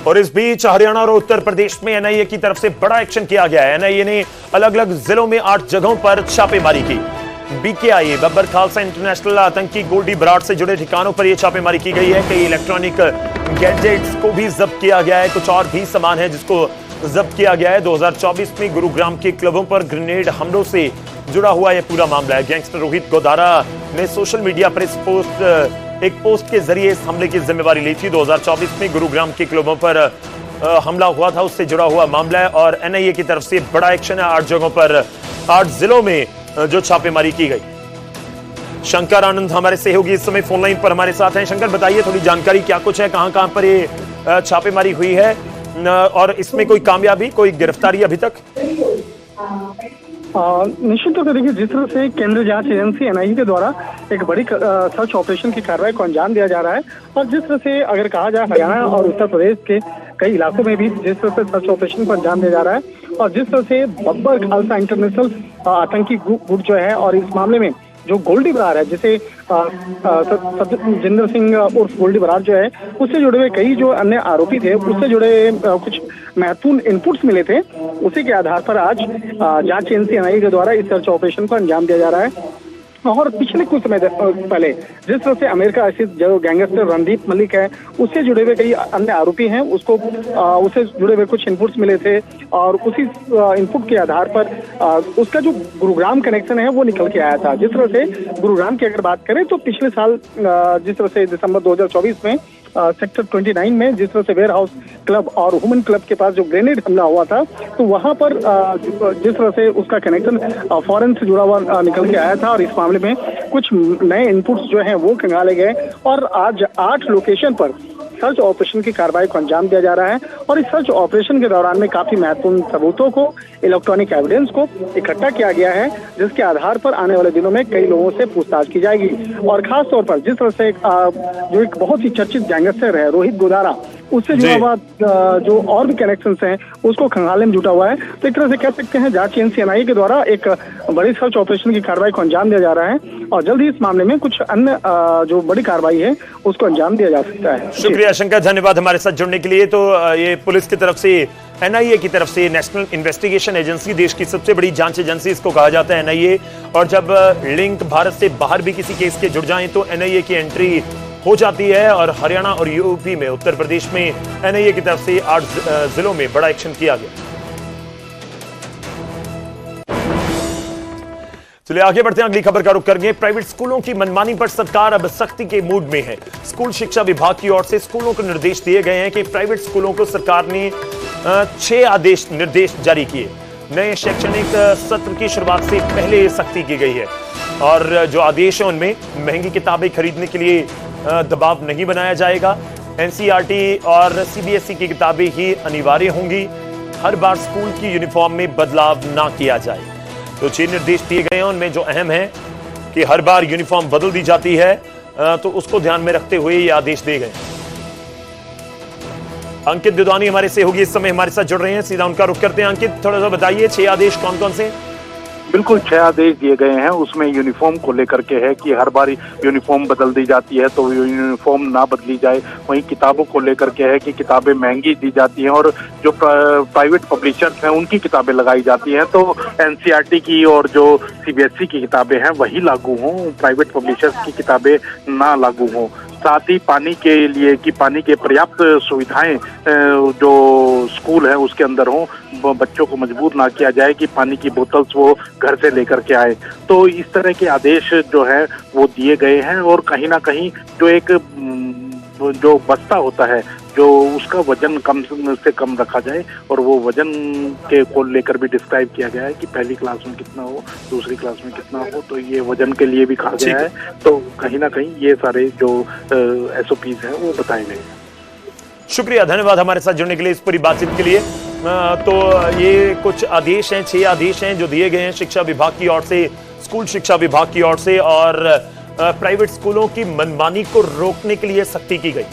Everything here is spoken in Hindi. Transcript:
और इस बीच हरियाणा और उत्तर प्रदेश में एनआईए की तरफ से बड़ा एक्शन किया गया है। एनआईए ने अलग अलग जिलों में 8 जगहों पर छापेमारी की। बीकेआई बब्बर खालसा इंटरनेशनल आतंकी गोल्डी बराड़ से जुड़े ठिकानों पर यह छापेमारी की गई है। कई इलेक्ट्रॉनिक गैजेट्स को भी जब्त किया गया है। कुछ और भी सामान है जिसको जब्त किया गया है। 2024 में गुरुग्राम के क्लबों पर ग्रेनेड हमलों से जुड़ा हुआ यह पूरा मामला है। गैंगस्टर रोहित गोदारा ने सोशल मीडिया पर एक पोस्ट के जरिए इस हमले की जिम्मेवारी ली थी। 2024 में गुरुग्राम के क्लबों पर हमला हुआ था, उससे जुड़ा हुआ मामला है और एनआईए की तरफ से बड़ा एक्शन है। 8 जगहों पर 8 जिलों में जो छापेमारी की गई। शंकर आनंद हमारे सहयोगी इस समय फोन लाइन पर हमारे साथ हैं। शंकर, बताइए थोड़ी जानकारी, क्या कुछ है, कहां पर ये छापेमारी हुई है और इसमें कोई कामयाबी, कोई गिरफ्तारी अभी तक? निश्चित तौर पर देखिए, जिस तरह से केंद्रीय जांच एजेंसी एनआईए के द्वारा एक बड़ी सर्च ऑपरेशन की कार्रवाई को अंजाम दिया जा रहा है और जिस तरह से अगर कहा जाए हरियाणा और उत्तर प्रदेश के कई इलाकों में भी जिस तरह से सर्च ऑपरेशन को अंजाम दिया जा रहा है और जिस तरह से बब्बर खालसा इंटरनेशनल आतंकी गुट जो है और इस मामले में जो गोल्डी बराड़ है, जिसे जिंदर सिंह उर्फ गोल्डी बराड़ जो है, उससे जुड़े हुए कई जो अन्य आरोपी थे, उससे जुड़े कुछ महत्वपूर्ण इनपुट्स मिले थे। उसी के आधार पर आज जांच एजेंसी एनआईए के द्वारा इस सर्च ऑपरेशन को अंजाम दिया जा रहा है। और पिछले कुछ समय पहले जिस तरह से अमेरिका स्थित जो गैंगस्टर रणदीप मलिक है, उससे जुड़े हुए कई अन्य आरोपी हैं, उससे जुड़े हुए कुछ इनपुट्स मिले थे और उसी इनपुट के आधार पर उसका जो गुरुग्राम कनेक्शन है वो निकल के आया था। जिस तरह से गुरुग्राम की अगर बात करें तो पिछले साल जिस तरह से दिसंबर 2024 में सेक्टर 29 में जिस तरह से वेयर हाउस क्लब और वुमेन क्लब के पास जो ग्रेनेड हमला हुआ था, तो वहां पर जिस तरह से उसका कनेक्शन फॉरेन से जुड़ा हुआ निकल के आया था और इस मामले में कुछ नए इनपुट्स जो हैं वो खंगाले गए और आज 8 लोकेशन पर सर्च ऑपरेशन की कार्रवाई को अंजाम दिया जा रहा है और इस सर्च ऑपरेशन के दौरान में काफी महत्वपूर्ण सबूतों को, इलेक्ट्रॉनिक एविडेंस को इकट्ठा किया गया है, जिसके आधार पर आने वाले दिनों में कई लोगों से पूछताछ की जाएगी। और खास तौर पर जिस तरह से जो एक बहुत ही चर्चित गैंगस्टर है रोहित गोदारा, उससे जुड़ा हुआ जो और भी कनेक्शंस हैं उसको खंगालने में जुटा हुआ है। तो एक तरह से कह सकते हैं जांच एजेंसी एनआईए के द्वारा एक बड़ी सर्च ऑपरेशन की कार्रवाई को अंजाम दिया जा रहा है और जल्द ही इस मामले में कुछ अन्य जो बड़ी कार्रवाई है उसको अंजाम दिया जा सकता है। शुक्रिया शंकर, धन्यवाद हमारे साथ जुड़ने के लिए। तो ये पुलिस की तरफ से, एनआईए की तरफ से, नेशनल इन्वेस्टिगेशन एजेंसी, देश की सबसे बड़ी जांच एजेंसी इसको कहा जाता है एनआईए, और जब लिंक भारत से बाहर भी किसी केस के जुड़ जाएं तो एनआईए की एंट्री हो जाती है। और हरियाणा और यूपी में, उत्तर प्रदेश में एनआईए की तरफ से 8 जिलों में बड़ा एक्शन किया गया। चलिए आगे बढ़ते हैं, अगली खबर का रुख करेंगे। प्राइवेट स्कूलों की मनमानी पर सरकार अब सख्ती के मूड में है। स्कूल शिक्षा विभाग की ओर से स्कूलों को निर्देश दिए गए हैं कि प्राइवेट स्कूलों को सरकार ने 6 निर्देश जारी किए। नए शैक्षणिक सत्र की शुरुआत से पहले सख्ती की गई है और जो आदेश है उनमें महंगी किताबें खरीदने के लिए दबाव नहीं बनाया जाएगा। एनसीईआरटी और सीबीएसई की किताबें ही अनिवार्य होंगी। हर बार स्कूल की यूनिफॉर्म में बदलाव ना किया जाए। तो 6 निर्देश दिए गए हैं, उनमें जो अहम है कि हर बार यूनिफॉर्म बदल दी जाती है, तो उसको ध्यान में रखते हुए ये आदेश दिए गए। अंकित दुधानी हमारे से होगी इस समय हमारे साथ जुड़ रहे हैं, सीधा उनका रुख करते हैं। अंकित, थोड़ा सा बताइए 6 आदेश कौन कौन से? बिल्कुल, 6 आदेश दिए गए हैं। उसमें यूनिफॉर्म को लेकर के है कि हर बार यूनिफॉर्म बदल दी जाती है तो यूनिफॉर्म ना बदली जाए। वहीं किताबों को लेकर के है कि किताबें महंगी दी जाती हैं और जो प्राइवेट पब्लिशर्स हैं उनकी किताबें लगाई जाती हैं, तो एनसीईआरटी की और जो सीबीएसई की किताबें हैं वही लागू हों, प्राइवेट पब्लिशर्स की किताबें ना लागू हों। साथ ही पानी के लिए कि पानी के पर्याप्त सुविधाएं जो स्कूल है उसके अंदर हों, बच्चों को मजबूर ना किया जाए कि पानी की बोतल्स वो घर से लेकर के आए। तो इस तरह के आदेश जो है वो दिए गए हैं और कहीं ना कहीं जो एक जो बस्ता होता है जो उसका वजन कम से कम रखा जाए और वो वजन के को लेकर भी डिस्क्राइब किया गया है कि पहली क्लास में कितना हो, दूसरी क्लास में कितना हो, तो ये वजन के लिए भी कहा गया है। तो कहीं ना कहीं ये सारे जो एसओपीज हैं वो बताए गए हैं। शुक्रिया, धन्यवाद हमारे साथ जुड़ने के लिए, इस पूरी बातचीत के लिए। तो ये कुछ आदेश हैं, 6 आदेश हैं जो दिए गए हैं शिक्षा विभाग की ओर से, स्कूल शिक्षा विभाग की ओर से, और प्राइवेट स्कूलों की मनमानी को रोकने के लिए सख्ती की गई।